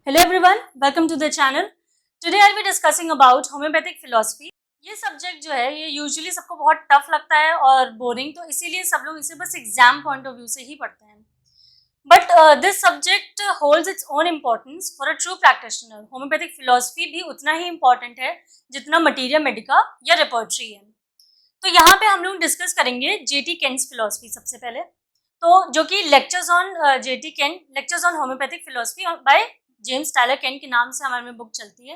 Hello everyone, welcome to the channel. Today I'll be discussing about homeopathic philosophy. ये subject जो है ये usually सबको बहुत टफ लगता है और बोरिंग, तो इसीलिए सब लोग इसे बस एग्जाम पॉइंट ऑफ व्यू से ही पढ़ते हैं. But this subject holds its own importance for a true practitioner. Homeopathic philosophy भी उतना ही इम्पोर्टेंट है जितना मटीरिया मेडिका या रिपोर्ट्री है. तो यहाँ पे हम लोग डिस्कस करेंगे जेटी केंट्स फिलोसफी सबसे पहले, तो जो कि lectures on JT Kent, lectures on homoeopathic philosophy by James Tyler Kent के नाम से हमारे में बुक चलती है.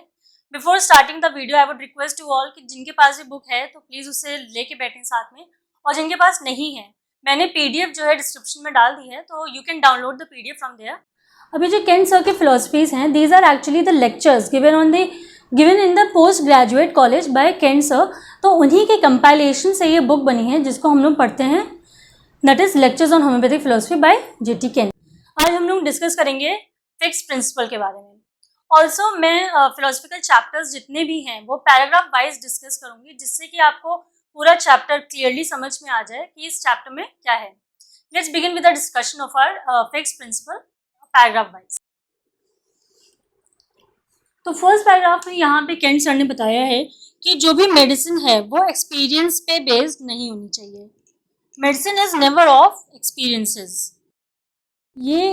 Before starting the video I would request to all कि जिनके पास ये बुक है तो प्लीज़ उसे लेके बैठें साथ में, और जिनके पास नहीं है मैंने पीडीएफ जो है डिस्क्रिप्शन में डाल दी है, तो you can download the PDF from there. अभी जो केंट सर के फिलोसफीज हैं, these are actually the lectures given in the post graduate college by Kent sir. तो उन्हीं के कंपाइलेशन से ये बुक बनी है जिसको हम लोग पढ़ते हैं, that is lectures on homoeopathic philosophy by JT Kent. आज हम लोग डिस्कस करेंगे फिक्स प्रिंसिपल के बारे में. ऑल्सो मैं फिलोसफिकल चैप्टर्स जितने भी हैं वो पैराग्राफ वाइज डिस्कस करूंगी, जिससे कि आपको पूरा चैप्टर क्लियरली समझ में आ जाए कि इस चैप्टर में क्या है. Let's begin with the discussion of our fix principle paragraph wise. तो फर्स्ट पैराग्राफ में यहाँ पे केंट सर ने बताया है कि जो भी मेडिसिन है वो एक्सपीरियंस पे बेस्ड नहीं होनी चाहिए. Medicine is never of experiences. ये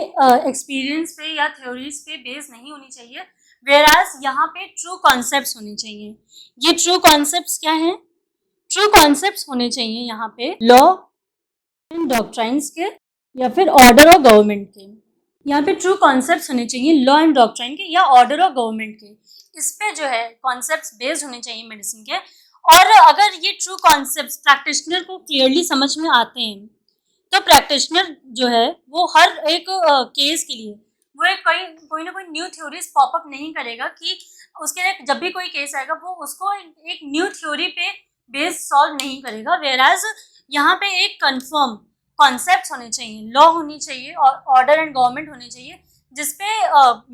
एक्सपीरियंस पे या थ्योरीज पे बेस नहीं होनी चाहिए, वेराज यहाँ पे ट्रू कॉन्सेप्ट्स होने चाहिए. ये ट्रू कॉन्सेप्ट्स क्या हैं? ट्रू कॉन्सेप्ट्स होने चाहिए यहाँ पे लॉ एंड डॉक्ट्राइन्स के या फिर ऑर्डर ऑफ गवर्नमेंट के. यहाँ पे ट्रू कॉन्सेप्ट्स होने चाहिए लॉ एंड डॉक्ट्राइन के या ऑर्डर ऑफ गवर्नमेंट के. इस पे जो है कॉन्सेप्ट्स बेस्ड होने चाहिए मेडिसिन के. और अगर ये ट्रू कॉन्सेप्ट्स प्रैक्टिशनर को क्लियरली समझ में आते हैं तो प्रैक्टिशनर जो है वो हर एक केस के लिए वो एक कोई ना कोई न्यू थ्योरीज पॉपअप नहीं करेगा कि उसके लिए जब भी कोई केस आएगा वो उसको एक न्यू थ्योरी पे बेस सॉल्व नहीं करेगा. वेराज यहाँ पे एक कंफर्म कॉन्सेप्ट होने चाहिए, लॉ होनी चाहिए और ऑर्डर एंड गवर्नमेंट होनी चाहिए, जिसपे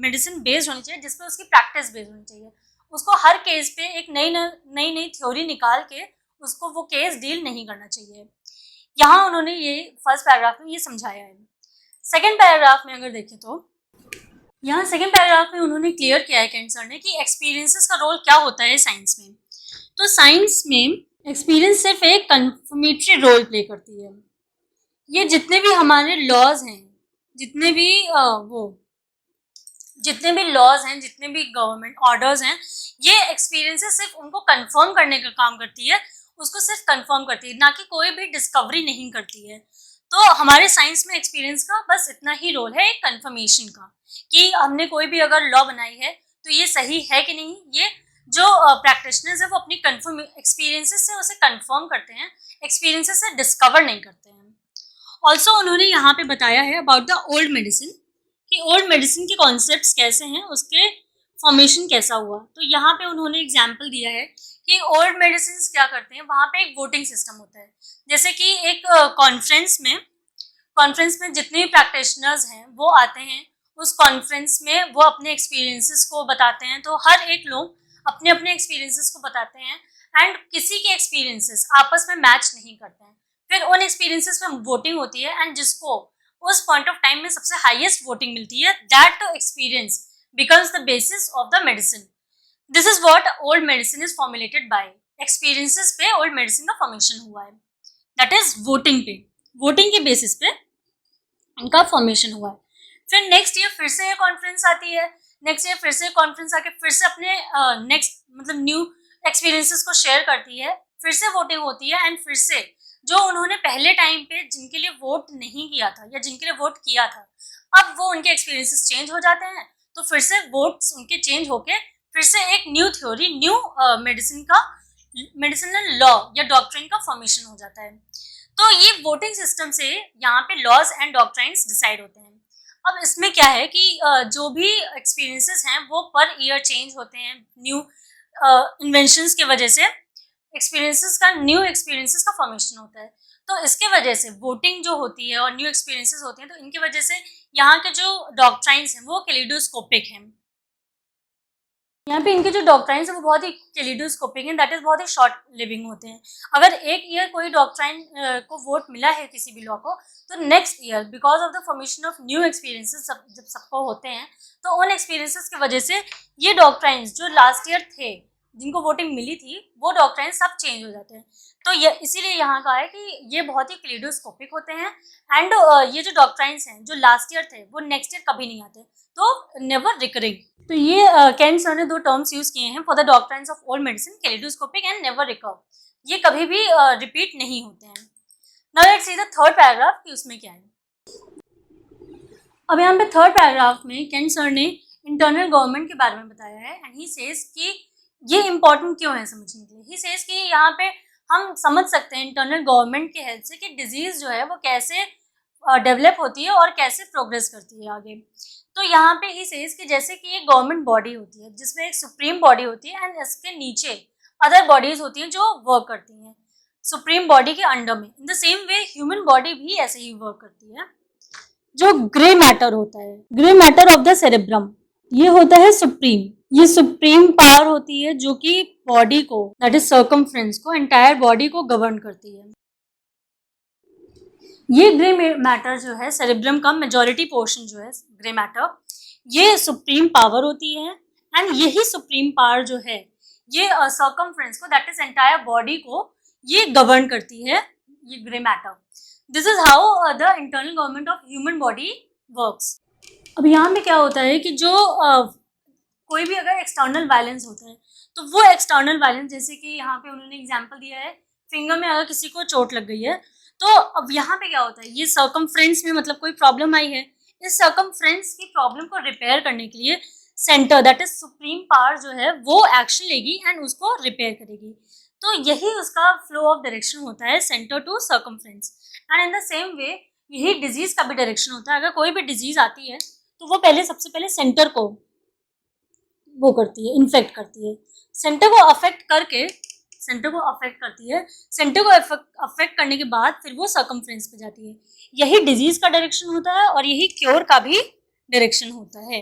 मेडिसिन बेस्ड होनी चाहिए, जिसपे उसकी प्रैक्टिस बेस्ड होनी चाहिए. उसको हर केस पे एक नई थ्योरी निकाल के उसको वो केस डील नहीं करना चाहिए. यहाँ उन्होंने ये फर्स्ट पैराग्राफ में ये समझाया है. सेकंड पैराग्राफ में अगर देखें तो यहाँ सेकंड पैराग्राफ में उन्होंने क्लियर किया है केंट सर ने कि एक्सपीरियंसेस का रोल क्या होता है साइंस में. तो साइंस में एक्सपीरियंस सिर्फ एक कंफर्मेटरी रोल प्ले करती है. ये जितने भी हमारे लॉज हैं, जितने भी लॉज हैं, जितने भी गवर्नमेंट ऑर्डर्स हैं, ये एक्सपीरियंसेस सिर्फ उनको कंफर्म करने का काम करती है, उसको सिर्फ कंफर्म करती है, ना कि कोई भी डिस्कवरी नहीं करती है. तो हमारे साइंस में एक्सपीरियंस का बस इतना ही रोल है, एक कंफर्मेशन का, कि हमने कोई भी अगर लॉ बनाई है तो ये सही है कि नहीं. ये जो प्रैक्टिशनर्स है वो अपनी कंफर्म एक्सपीरियंसेस से उसे कंफर्म करते हैं, एक्सपीरियंसेस से डिस्कवर नहीं करते हैं. ऑल्सो उन्होंने यहाँ पे बताया है अबाउट द ओल्ड मेडिसिन कि ओल्ड मेडिसिन के कॉन्सेप्ट्स कैसे हैं, उसके फॉर्मेशन कैसा हुआ. तो यहाँ पे उन्होंने एग्जाम्पल दिया है कि ओल्ड मेडिसिन क्या करते हैं, वहाँ पे एक वोटिंग सिस्टम होता है. जैसे कि एक कॉन्फ्रेंस में जितने भी प्रैक्टिशनर्स हैं वो आते हैं, उस कॉन्फ्रेंस में वो अपने एक्सपीरियंसेस को बताते हैं. तो हर एक लोग अपने अपने एक्सपीरियंसेस को बताते हैं एंड किसी के एक्सपीरियंसेस आपस में मैच नहीं करते हैं. फिर उन एक्सपीरियंसेस में वोटिंग होती है एंड जिसको उस पॉइंट ऑफ टाइम में सबसे हाईएस्ट वोटिंग मिलती है, that experience becomes the basis of the medicine. This is what old medicine is formulated bye. Experiences पे ओल्ड मेडिसिन का फॉर्मेशन हुआ है, दैट इज वोटिंग के बेसिस पे इनका फॉर्मेशन हुआ है. फिर नेक्स्ट ईयर फिर से ये कॉन्फ्रेंस आती है, नेक्स्ट ईयर फिर से कॉन्फ्रेंस आके फिर से अपने नेक्स्ट मतलब न्यू एक्सपीरियंसेस को शेयर करती है, फिर से वोटिंग होती है एंड फिर से जो उन्होंने पहले टाइम पे जिनके लिए वोट नहीं किया था या जिनके लिए वोट किया था, अब वो उनके एक्सपीरियंसेस चेंज हो जाते हैं, तो फिर से वोट्स उनके चेंज होके फिर से एक new theory, new medicinal law या डॉक्ट्रिन का फॉर्मेशन हो जाता है. तो ये वोटिंग सिस्टम से यहाँ पे लॉज एंड डॉक्ट्राइन्स डिसाइड होते हैं. अब इसमें क्या है कि जो भी एक्सपीरियंसेस हैं वो पर ईयर चेंज होते हैं, न्यू इन्वेंशंस की वजह से न्यू एक्सपीरियंसेस का फॉर्मेशन होता है. तो इसके वजह से वोटिंग जो होती है और न्यू एक्सपीरियंसेस होते हैं, तो इनकी वजह से यहाँ के जो डॉक्ट्राइन्स हैं वो कैलिडोस्कोपिक हैं. यहाँ पे इनके जो डॉक्ट्राइन्स है वो बहुत ही कैलिडोस्कोपिक हैं, दैट इज बहुत ही शॉर्ट लिविंग होते हैं। अगर एक ईयर कोई डॉक्ट्राइन को वोट मिला है किसी भी लॉ को, तो next year because of the formation of new experiences जब सबको होते हैं, तो उन एक्सपीरियंसेस की वजह से ये डॉक्ट्राइन्स जो लास्ट ईयर थे जिनको वोटिंग मिली थी, वो डॉक्ट्राइन्स सब चेंज हो जाते हैं। तो ये इसीलिए यहाँ कहा है कि ये बहुत ही कैलिडोस्कोपिक होते हैं एंड ये जो डॉक्ट्राइन्स हैं जो लास्ट ईयर थे वो नेक्स्ट ईयर कभी नहीं आते, तो नेवर रिकरिंग। तो ये केंट सर ने दो टर्म्स यूज किए हैं for the doctrines of old medicine, kaleidoscopic and never recur. ये कभी भी रिपीट नहीं होते हैं। Now let's see the third paragraph कि उसमें क्या है। अब यहाँ पे थर्ड पैराग्राफ में केंट सर ने इंटरनल गवर्नमेंट के बारे में बताया है एंड ही सेज कि ये इम्पोर्टेंट क्यों है समझने के लिए। ही सेज कि यहाँ पे हम समझ सकते हैं इंटरनल गवर्नमेंट के हेल्प से कि डिजीज जो है वो कैसे डेवलप होती है और कैसे प्रोग्रेस करती है आगे। तो यहाँ पे ही सेज कि जैसे कि एक गवर्नमेंट बॉडी होती है जिसमें एक सुप्रीम बॉडी होती है एंड इसके नीचे अदर बॉडीज होती हैं जो वर्क करती हैं सुप्रीम बॉडी के अंडर में। इन the same way human body भी ऐसे ही वर्क करती है। जो ग्रे मैटर होता है, grey matter of the cerebrum, ये होता है सुप्रीम। ये सुप्रीम पावर होती है जो कि बॉडी को, दैट इज सर्कमफ्रेंस को, एंटायर बॉडी को गवर्न करती है। ये ग्रे मैटर जो है सेरेब्रम का मेजॉरिटी पोर्शन जो है ग्रे मैटर, ये सुप्रीम पावर होती है एंड यही सुप्रीम पावर जो है ये सर्कमफ्रेंस को, दैट इज एंटायर बॉडी को, ये गवर्न करती है, ये grey matter. This is how the internal government of human body works. अब यहाँ पे क्या होता है कि जो कोई भी अगर एक्सटर्नल वायलेंस होता है तो वो एक्सटर्नल वायलेंस, जैसे कि यहाँ पे उन्होंने एग्जांपल दिया है फिंगर में अगर किसी को चोट लग गई है, तो अब यहाँ पे क्या होता है, ये सर्कमफ्रेंस में मतलब कोई प्रॉब्लम आई है, इस सर्कमफ्रेंस की प्रॉब्लम को रिपेयर करने के लिए centre, that is supreme power जो है वो एक्शन लेगी एंड उसको रिपेयर करेगी। तो यही उसका फ्लो ऑफ डायरेक्शन होता है, centre to circumference. And in the same way यही डिजीज का भी डायरेक्शन होता है। अगर कोई भी डिजीज आती है तो वो सबसे पहले सेंटर को वो करती है, इन्फेक्ट करती है, सेंटर को अफेक्ट करती है, सेंटर को अफेक्ट करने के बाद फिर वो सर्कमफ्रेंस पे जाती है। यही डिजीज का डायरेक्शन होता है और यही क्योर का भी डायरेक्शन होता है।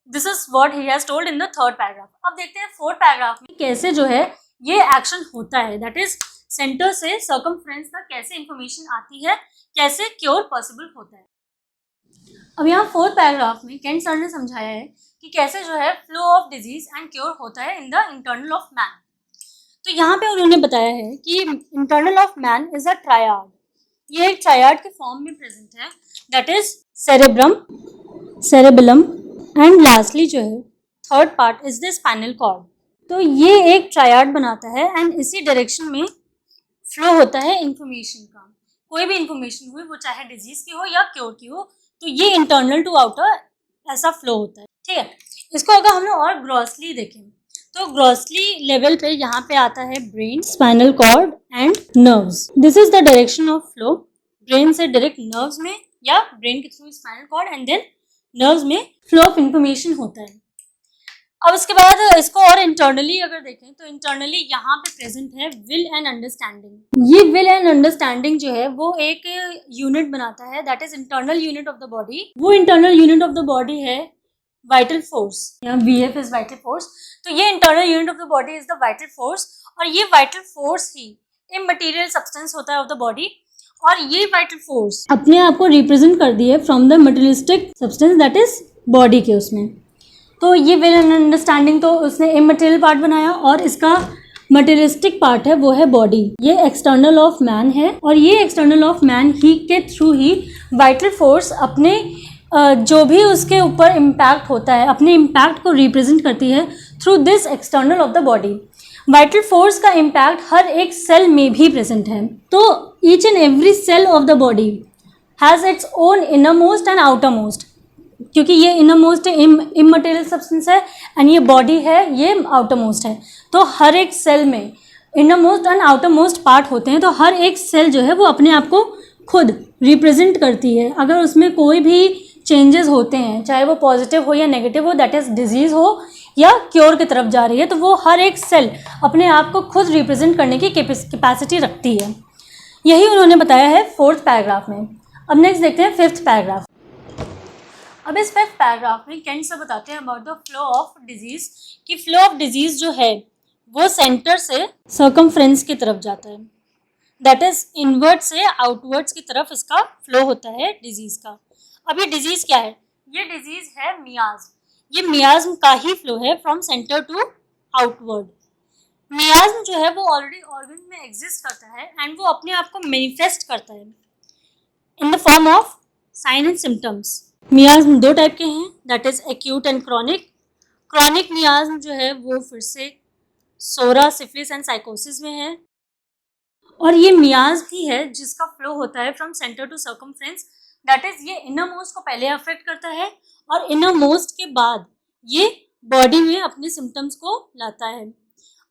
This is what he has told in the third paragraph. अब देखते हैं फोर्थ पैराग्राफ में कैसे जो है ये एक्शन होता है, दैट इज सेंटर से सर्कमफ्रेंस तक कैसे इंफॉर्मेशन आती है, कैसे क्योर पॉसिबल होता है। अब यहाँ फोर्थ पैराग्राफ में केंट सर ने समझाया है कि कैसे जो है flow of disease and cure होता है in the internal of man. तो यहाँ पे उन्होंने बताया है कि internal of man is a triad. ये एक ट्रायड के फॉर्म में प्रेजेंट है, that is cerebrum, cerebellum and lastly जो है third part is the spinal cord. तो ये एक ट्रायड बनाता है एंड इसी डायरेक्शन में फ्लो होता है इंफॉर्मेशन का। कोई भी इंफॉर्मेशन हुई वो चाहे डिजीज की हो या क्योर की हो, तो ये इंटरनल टू आउटर ऐसा फ्लो होता है। ठीक है, इसको अगर हम लोग और ग्रॉसली देखें तो ग्रॉसली लेवल पे यहाँ पे आता है brain, spinal cord and nerves. This is the direction of flow, brain से डायरेक्ट नर्व्स में या ब्रेन के through spinal cord and then nerves में फ्लो ऑफ इंफॉर्मेशन होता है। अब उसके बाद इसको और इंटरनली अगर देखें तो इंटरनली यहाँ पे प्रेजेंट है विल एंड अंडरस्टैंडिंग। ये विल एंड अंडरस्टैंडिंग जो है वो एक यूनिट बनाता है, that is internal unit of the body. वो internal unit of the body है वाइटल फोर्स, यहाँ VF इज वाइटल फोर्स। तो ये internal unit of the body is the vital force, और ये वाइटल फोर्स ही इमटेरियल सब्सटेंस होता है ऑफ द बॉडी, और ये वाइटल फोर्स अपने आप को रिप्रेजेंट कर दी है from the materialistic substance that is body के उसमें। तो ये विल एंड अंडरस्टैंडिंग तो उसने इमटेरियल पार्ट बनाया और इसका मटेरियलिस्टिक पार्ट है वो है बॉडी। ये एक्सटर्नल ऑफ मैन है और ये एक्सटर्नल ऑफ मैन ही के थ्रू ही वाइटल फोर्स अपने जो भी उसके ऊपर इम्पैक्ट होता है अपने इम्पैक्ट को रिप्रेजेंट करती है through this external of the body. Vital force का इम्पैक्ट हर एक सेल में भी प्रेजेंट है। तो each and every cell of the body has its own innermost and outermost, क्योंकि ये इनर मोस्ट इमटेरियल सब्सटेंस है एंड ये बॉडी है ये आउटर मोस्ट है। तो हर एक सेल में inner most and outer most part होते हैं। तो हर एक सेल जो है वो अपने आप को खुद रिप्रेजेंट करती है। अगर उसमें कोई भी चेंजेस होते हैं, चाहे वो पॉजिटिव हो या नेगेटिव हो, दैट इज डिजीज हो या क्योर की तरफ जा रही है, तो वो हर एक सेल अपने आप को खुद रिप्रेजेंट करने की कैपेसिटी रखती है। यही उन्होंने बताया है फोर्थ पैराग्राफ में। अब नेक्स्ट देखते हैं फिफ्थ पैराग्राफ। अब इस 5th पैराग्राफ में केंट सर बताते हैं about the flow of disease, कि फ्लो ऑफ डिजीज जो है वो सेंटर से सर्कमफ्रेंस की तरफ जाता है, दैट इज इनवर्ड से आउटवर्ड्स की तरफ इसका फ्लो होता है डिजीज का। अब ये डिजीज क्या है? ये डिजीज है मियाज्म। ये मियाज्म का ही फ्लो है from centre to outward. Miasm जो है वो ऑलरेडी ऑर्गन में एग्जिस्ट करता है एंड वो अपने आप को मैनिफेस्ट करता है in the form of sine and symptoms. मियाज्म 2 type के हैं, that is acute and chronic. Chronic मियाज्म जो है वो फिर से सोरा, सिफिलिस एंड साइकोसिस में है, और ये मियाज्म ही है जिसका फ्लो होता है from centre to circumference, that is ये इनर मोस्ट को पहले अफेक्ट करता है और इनर मोस्ट के बाद ये बॉडी में अपने सिम्टम्स को लाता है।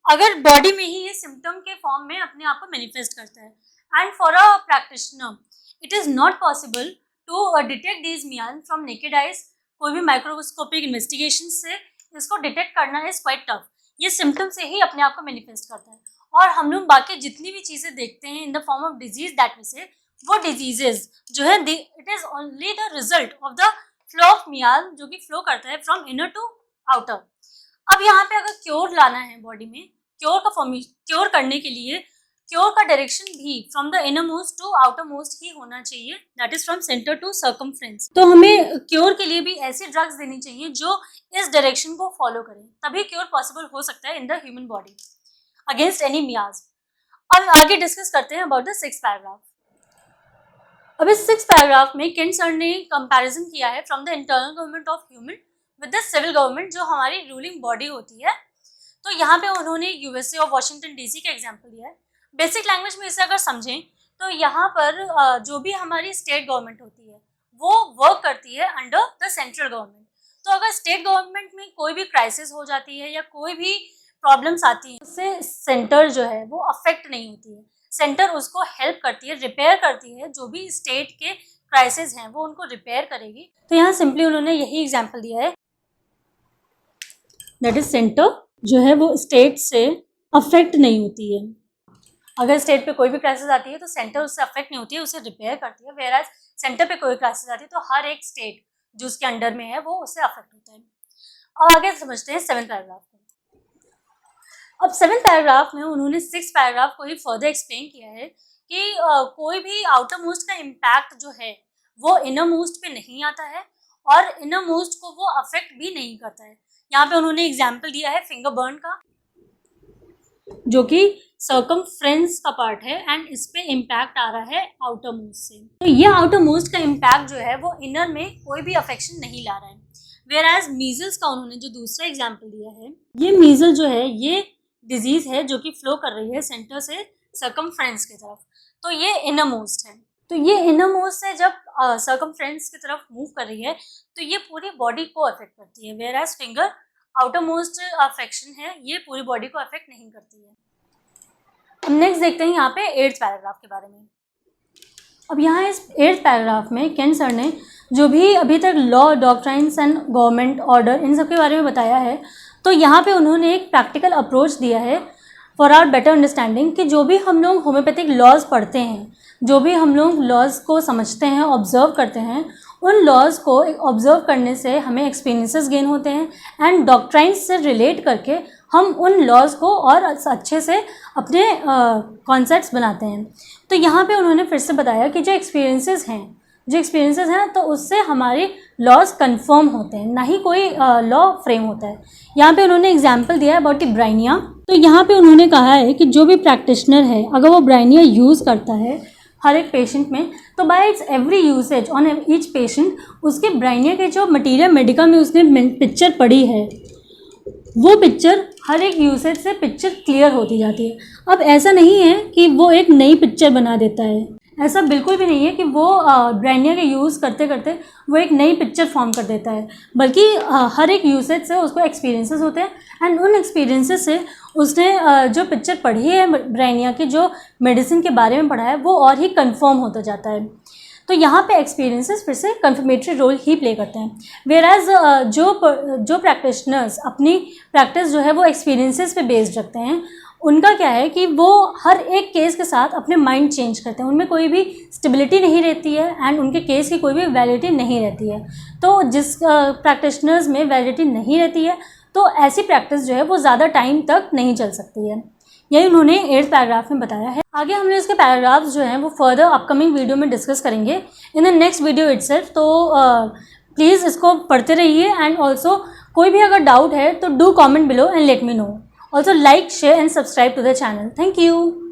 अगर बॉडी में ही ये सिम्टम के फॉर्म में अपने आप को मैनिफेस्ट करता है, and for a practitioner it is not possible to detect these miasm from naked eyes. कोई भी माइक्रोस्कोपिक इन्वेस्टिगेशन से इसको डिटेक्ट करना इज क्वाइट टफ। ये सिम्टम से ही अपने आप को मैनिफेस्ट करता है, और हम लोग बाकी जितनी भी चीज़ें देखते हैं in the form of disease that we say, वो डिजीजेज जो है it is only the result of the flow of miasm, जो कि फ्लो करता है फ्रॉम इनर टू आउटर। अब यहाँ पे अगर क्योर लाना है बॉडी में, क्योर करने के लिए क्योर का डायरेक्शन भी from the inner most to outer most ही होना चाहिए, that is from centre to circumference. तो हमें क्योर के लिए भी ऐसी ड्रग्स देनी चाहिए जो इस डायरेक्शन को फॉलो करें, तभी क्योर पॉसिबल हो सकता है in the human body against any मियाज्म। अब आगे डिस्कस करते हैं अबाउट द 6th पैराग्राफ। अब इस 6th पैराग्राफ में केंट सर ने कंपैरिजन किया है from the internal government of human with the civil government, जो हमारी रूलिंग बॉडी होती है। तो यहाँ पे उन्होंने यूएसए और वॉशिंगटन डीसी का एग्जाम्पल दिया है। बेसिक लैंग्वेज में इसे अगर समझें तो यहाँ पर जो भी हमारी स्टेट गवर्नमेंट होती है वो वर्क करती है अंडर द सेंट्रल गवर्नमेंट। तो अगर स्टेट गवर्नमेंट में कोई भी क्राइसिस हो जाती है या कोई भी प्रॉब्लम्स आती हैं, उससे सेंटर जो है वो अफेक्ट नहीं होती है। सेंटर उसको हेल्प करती है, रिपेयर करती है, जो भी स्टेट के क्राइसिस हैं वो उनको रिपेयर करेगी। तो यहाँ सिंपली उन्होंने यही एग्जाम्पल दिया है, दैट इज सेंटर जो है वो स्टेट से अफेक्ट नहीं होती है। अगर स्टेट पे कोई भी क्राइसिस आती है तो सेंटर उससे अफेक्ट नहीं होती है, उसे रिपेयर करती है, वेयर एज सेंटर पे कोई क्राइसिस आती है तो हर एक स्टेट जो उसके अंडर में है वो उससे अफेक्ट होता है। अब आगे समझते हैं 7th पैराग्राफ को। अब 7th पैराग्राफ में उन्होंने 6th पैराग्राफ को ही फर्दर एक्सप्लेन किया है कि कोई भी आउटर मोस्ट का इम्पैक्ट जो है वो इनर मोस्ट पे नहीं आता है और इनर मोस्ट को वो अफेक्ट भी नहीं करता है। यहाँ पे उन्होंने एग्जाम्पल दिया है फिंगर बर्न का, जो कि सर्कमफ्रेंस का पार्ट है एंड इस पे इम्पैक्ट आ रहा है आउटर मोस्ट से। तो ये आउटर मोस्ट का इम्पैक्ट जो है वो इनर में कोई भी अफेक्शन नहीं ला रहा है। वेयर एज मीजल्स का उन्होंने जो दूसरा एग्जाम्पल दिया है, ये मीजल जो है ये डिजीज है जो कि फ्लो कर रही है सेंटर से सर्कमफ्रेंस की तरफ, तो ये इनर मोस्ट है। तो ये इनर मोस्ट से जब सर्कमफ्रेंस की तरफ मूव कर रही है तो ये पूरी बॉडी को अफेक्ट करती है, whereas finger outermost affection है, ये पूरी बॉडी को अफेक्ट नहीं करती है। अब नेक्स्ट देखते हैं यहाँ पे 8th पैराग्राफ के बारे में। अब यहाँ इस 8th पैराग्राफ में केंट सर ने जो भी अभी तक law, doctrines and government order इन सब के बारे में बताया है, तो यहाँ पे उन्होंने एक प्रैक्टिकल अप्रोच दिया है फॉर आवर बेटर अंडरस्टैंडिंग कि जो भी हम लोग होम्योपैथिक लॉज पढ़ते हैं, जो भी हम लोग लॉज को समझते हैं, ऑब्जर्व करते हैं, उन लॉज को ऑब्जर्व करने से हमें एक्सपीरियंसेस गेन होते हैं एंड डॉक्ट्राइन्स से रिलेट करके हम उन लॉज को और अच्छे से अपने कॉन्सेप्ट्स बनाते हैं। तो यहाँ पे उन्होंने फिर से बताया कि जो एक्सपीरियंसेस हैं तो उससे हमारे लॉज कंफर्म होते हैं, ना ही कोई लॉ फ्रेम होता है। यहाँ पे उन्होंने एग्जांपल दिया है अबाउट ब्राइनिया। तो यहाँ पे उन्होंने कहा है कि जो भी प्रैक्टिशनर है अगर वो ब्राइनिया यूज़ करता है हर एक पेशेंट में, तो bye it's every usage on each patient उसके ब्राइनिया के जो मटीरियल मेडिका में उसने पिक्चर पढ़ी है वो पिक्चर हर एक यूसेज से पिक्चर क्लियर होती जाती है। अब ऐसा नहीं है कि वो एक नई पिक्चर बना देता है, ऐसा बिल्कुल भी नहीं है कि वो ब्राइनिया के यूज़ करते करते वो एक नई पिक्चर फॉर्म कर देता है, बल्कि हर एक यूसेज से उसको एक्सपीरियंसेस होते हैं एंड उन एक्सपीरियंसेस से उसने जो पिक्चर पढ़ी है ब्राइनिया की, जो मेडिसिन के बारे में पढ़ा है, वो और ही कंफर्म होता जाता है। तो यहाँ पे एक्सपीरियंसेस फिर से कंफर्मेटरी रोल ही प्ले करते हैं। वेयर एज जो प्रैक्टिशनर्स अपनी प्रैक्टिस जो है वो एक्सपीरियंसेस पे बेस्ड रखते हैं, उनका क्या है कि वो हर एक केस के साथ अपने माइंड चेंज करते हैं, उनमें कोई भी स्टेबिलिटी नहीं रहती है एंड उनके केस की कोई भी वैलिडिटी नहीं रहती है। तो जिस प्रैक्टिशनर्स में वैलिडिटी नहीं रहती है तो ऐसी प्रैक्टिस जो है वो ज़्यादा टाइम तक नहीं चल सकती है। यही उन्होंने 8th पैराग्राफ में बताया है। आगे हमने इसके पैराग्राफ्स जो हैं वो फर्दर अपकमिंग वीडियो में डिस्कस करेंगे in the next video itself. तो प्लीज़ इसको पढ़ते रहिए एंड ऑल्सो कोई भी अगर डाउट है तो do comment below and let me know. Also like, share and subscribe to the channel. Thank you.